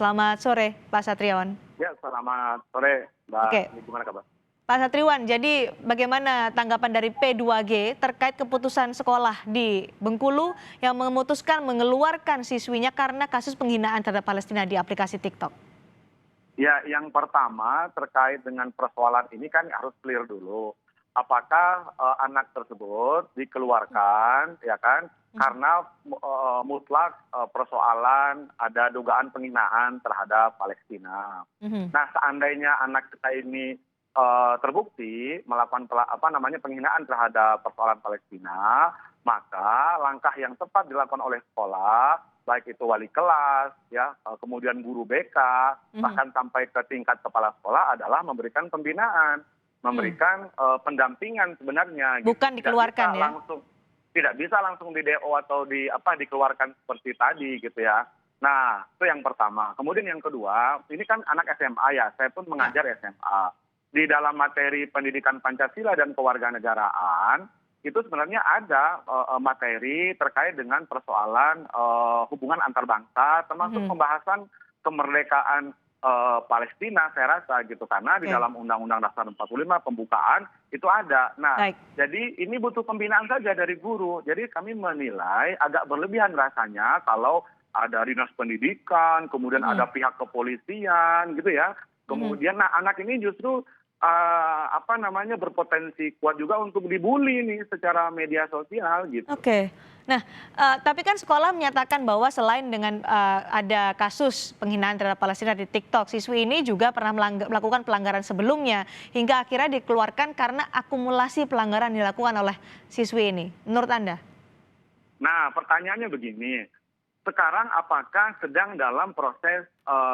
Selamat sore, Pak Satriawan. Ya, selamat sore, Mbak. Oke, Gimana kabar? Pak Satriwan, jadi bagaimana tanggapan dari P2G terkait keputusan sekolah di Bengkulu yang memutuskan mengeluarkan siswinya karena kasus penghinaan terhadap Palestina di aplikasi TikTok? Ya, yang pertama terkait dengan persoalan ini kan harus clear dulu. Apakah anak tersebut dikeluarkan, ya kan? Karena mutlak persoalan ada dugaan penghinaan terhadap Palestina. Mhm. Nah, seandainya anak kita ini terbukti melakukan penghinaan terhadap persoalan Palestina, maka langkah yang tepat dilakukan oleh sekolah, baik itu wali kelas, ya, kemudian guru BK, Mhm. bahkan sampai ke tingkat kepala sekolah adalah memberikan pembinaan, Hmm. memberikan pendampingan sebenarnya. Gitu. Bukan dikeluarkan ya? Tidak bisa langsung di DO atau dikeluarkan seperti tadi gitu ya. Nah, itu yang pertama. Kemudian yang kedua, ini kan anak SMA ya, saya pun mengajar SMA. Di dalam materi pendidikan Pancasila dan kewarganegaraan, itu sebenarnya ada materi terkait dengan persoalan hubungan antar bangsa, termasuk Mhm. pembahasan kemerdekaan Palestina, saya rasa gitu. Karena di Oke, dalam Undang-Undang Dasar 45 pembukaan itu ada. Nah, baik. jadi ini butuh pembinaan saja dari guru. Jadi kami menilai agak berlebihan rasanya kalau ada dinas pendidikan, kemudian Mhm. ada pihak kepolisian gitu ya. Mhm. Kemudian nah anak ini justru berpotensi kuat juga untuk dibully nih secara media sosial gitu. Oke. Nah, tapi kan sekolah menyatakan bahwa selain dengan ada kasus penghinaan terhadap Palestina di TikTok, siswi ini juga pernah melakukan pelanggaran sebelumnya hingga akhirnya dikeluarkan karena akumulasi pelanggaran dilakukan oleh siswi ini. Menurut Anda? Nah, pertanyaannya begini, sekarang apakah sedang dalam proses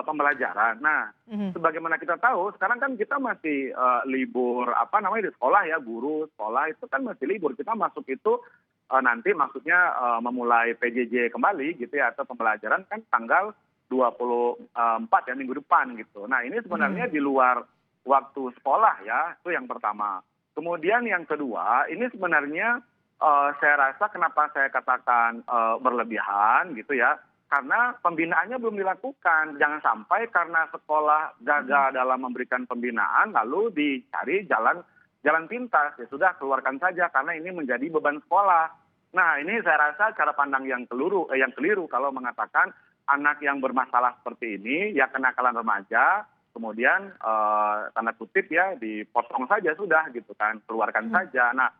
pembelajaran? Nah, Mhm. sebagaimana kita tahu, sekarang kan kita masih libur di sekolah ya, guru sekolah itu kan masih libur. Kita masuk itu nanti maksudnya memulai PJJ kembali gitu ya, atau pembelajaran kan tanggal 24 ya, minggu depan gitu. Nah, ini sebenarnya Mhm. di luar waktu sekolah ya, itu yang pertama. Kemudian yang kedua, ini sebenarnya saya rasa kenapa saya katakan berlebihan gitu ya, karena pembinaannya belum dilakukan. Jangan sampai karena sekolah gagal dalam memberikan pembinaan lalu dicari jalan pintas. Ya sudah, keluarkan saja karena ini menjadi beban sekolah. Nah, ini saya rasa cara pandang yang keliru kalau mengatakan anak yang bermasalah seperti ini ya kenakalan remaja, kemudian tanda kutip ya dipotong saja sudah gitu kan, keluarkan Mhm. saja. Nah,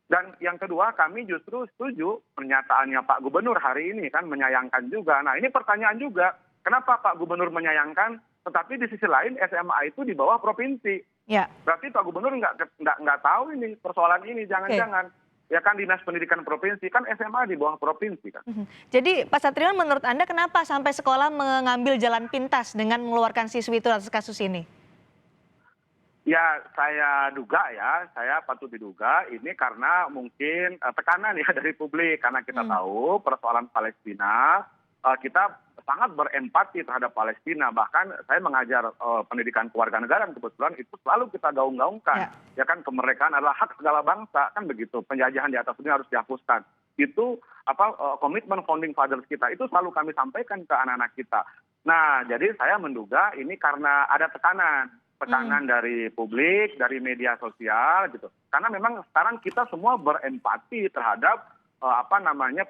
dan yang kedua, kami justru setuju pernyataannya Pak Gubernur hari ini kan menyayangkan juga. Nah, ini pertanyaan juga, kenapa Pak Gubernur menyayangkan, tetapi di sisi lain SMA itu di bawah provinsi. Ya. Berarti Pak Gubernur nggak tahu ini persoalan ini, Oke. jangan-jangan. Ya kan Dinas Pendidikan Provinsi, kan SMA di bawah provinsi kan. Mhm. Jadi Pak Satriwan, menurut Anda kenapa sampai sekolah mengambil jalan pintas dengan mengeluarkan siswi itu atas kasus ini? Ya, saya duga ya, saya patut diduga ini karena mungkin tekanan ya dari publik. Karena kita Hmm. tahu persoalan Palestina, kita sangat berempati terhadap Palestina. Bahkan saya mengajar pendidikan kewarganegaraan, kebetulan itu selalu kita gaung-gaungkan. Ya. Ya kan, kemerdekaan adalah hak segala bangsa, kan begitu. Penjajahan di atas dunia harus dihapuskan. Itu komitmen founding fathers kita, itu selalu kami sampaikan ke anak-anak kita. Nah, jadi saya menduga ini karena ada tekanan Hmm. dari publik, dari media sosial gitu. Karena memang sekarang kita semua berempati terhadap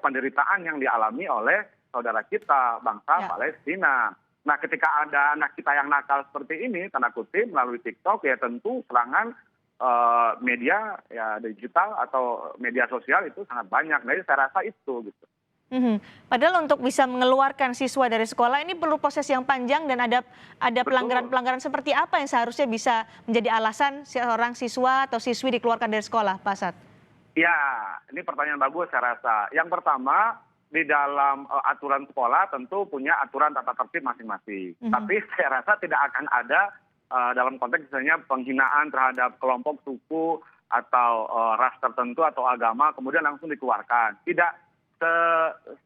penderitaan yang dialami oleh saudara kita bangsa Ya. Palestina. Nah, ketika ada anak kita yang nakal seperti ini, tanda kutip melalui TikTok, ya tentu serangan media ya digital atau media sosial itu sangat banyak. Jadi saya rasa itu gitu. Mhm. Padahal untuk bisa mengeluarkan siswa dari sekolah ini perlu proses yang panjang dan ada Betul. pelanggaran-pelanggaran seperti apa yang seharusnya bisa menjadi alasan seorang siswa atau siswi dikeluarkan dari sekolah, Pak Sat? Ya, ini pertanyaan bagus saya rasa. Yang pertama, di dalam aturan sekolah tentu punya aturan tata tertib masing-masing. Mhm. Tapi saya rasa tidak akan ada dalam konteks misalnya penghinaan terhadap kelompok suku atau ras tertentu atau agama kemudian langsung dikeluarkan. Tidak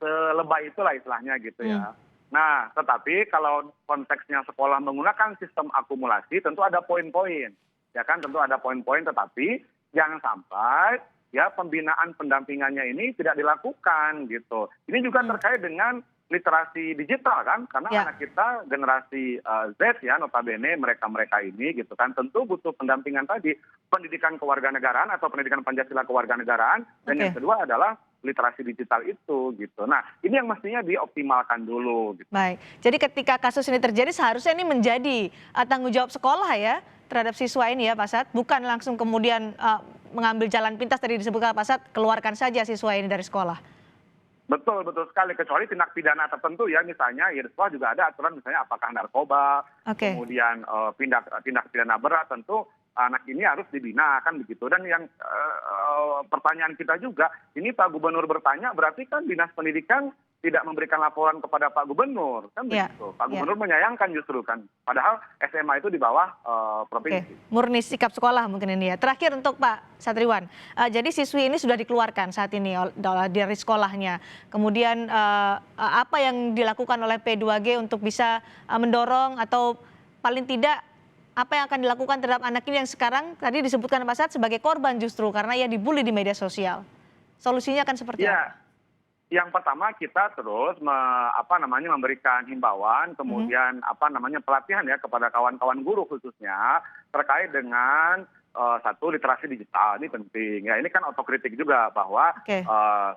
selebay itulah istilahnya gitu Hmm. ya. Nah, tetapi kalau konteksnya sekolah menggunakan sistem akumulasi tentu ada poin-poin. Ya kan, tentu ada poin-poin, tetapi jangan sampai ya pembinaan pendampingannya ini tidak dilakukan gitu. Ini juga Hmm. terkait dengan literasi digital kan, karena Ya. anak kita generasi Z ya, notabene mereka-mereka ini gitu kan, tentu butuh pendampingan tadi, pendidikan kewarganegaraan atau pendidikan Pancasila kewarganegaraan, dan yang Oke. kedua adalah literasi digital itu gitu. Nah, ini yang mestinya dioptimalkan dulu gitu. Baik, jadi ketika kasus ini terjadi seharusnya ini menjadi tanggung jawab sekolah ya terhadap siswa ini ya Pak Sat, bukan langsung kemudian mengambil jalan pintas tadi disebutkan Pak Sat, keluarkan saja siswa ini dari sekolah. Betul, betul sekali. Kecuali tindak pidana tertentu ya, misalnya ya di sekolah juga ada aturan misalnya apakah narkoba, Oke. kemudian tindak pidana berat, tentu anak ini harus dibina kan begitu. Dan yang pertanyaan kita juga, ini Pak Gubernur bertanya berarti kan Dinas Pendidikan tidak memberikan laporan kepada Pak Gubernur kan Ya, begitu. Pak ya. Gubernur menyayangkan justru kan, padahal SMA itu di bawah Oke, provinsi. murni sikap sekolah mungkin ini ya. Terakhir untuk Pak Satriwan, jadi siswi ini sudah dikeluarkan saat ini dari sekolahnya. Kemudian apa yang dilakukan oleh P2G untuk bisa mendorong atau paling tidak apa yang akan dilakukan terhadap anak ini yang sekarang tadi disebutkan Pak Sat sebagai korban justru karena ia dibully di media sosial. Solusinya akan seperti apa? Ya, yang pertama kita terus memberikan himbauan, kemudian pelatihan ya kepada kawan-kawan guru khususnya terkait dengan satu literasi digital ini penting ya. Ini kan otokritik juga bahwa Oke.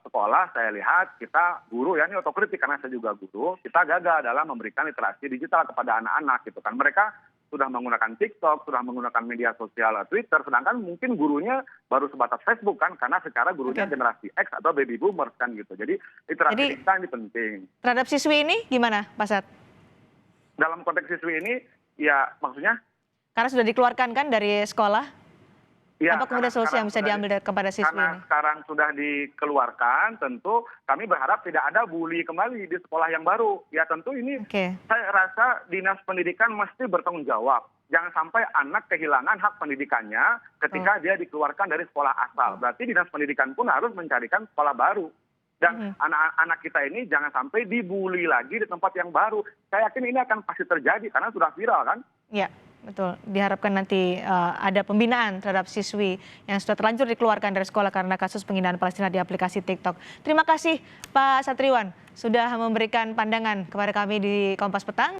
sekolah saya lihat kita guru ya, ini otokritik karena saya juga guru, kita gagal dalam memberikan literasi digital kepada anak-anak gitu kan. Mereka sudah menggunakan TikTok, sudah menggunakan media sosial Twitter, sedangkan mungkin gurunya baru sebatas Facebook kan, karena secara gurunya Oke. generasi X atau baby boomers kan gitu. Jadi literasi Jadi- digital ini penting. Terhadap siswi ini gimana Pak Sat? Dalam konteks siswi ini, ya maksudnya, Karena sudah dikeluarkan kan dari sekolah? ya Apa kemudian solusi yang bisa diambil kepada siswi karena ini? sekarang sudah dikeluarkan, tentu kami berharap tidak ada bully kembali di sekolah yang baru. Ya tentu ini Oke. saya rasa Dinas Pendidikan mesti bertanggung jawab. Jangan sampai anak kehilangan hak pendidikannya ketika dia dikeluarkan dari sekolah asal. Berarti Dinas Pendidikan pun harus mencarikan sekolah baru. Dan anak-anak kita ini jangan sampai dibully lagi di tempat yang baru. Saya yakin ini akan pasti terjadi karena sudah viral kan. Ya, betul. Diharapkan nanti ada pembinaan terhadap siswi yang sudah terlanjur dikeluarkan dari sekolah karena kasus penghinaan Palestina di aplikasi TikTok. Terima kasih Pak Satriwan sudah memberikan pandangan kepada kami di Kompas Petang.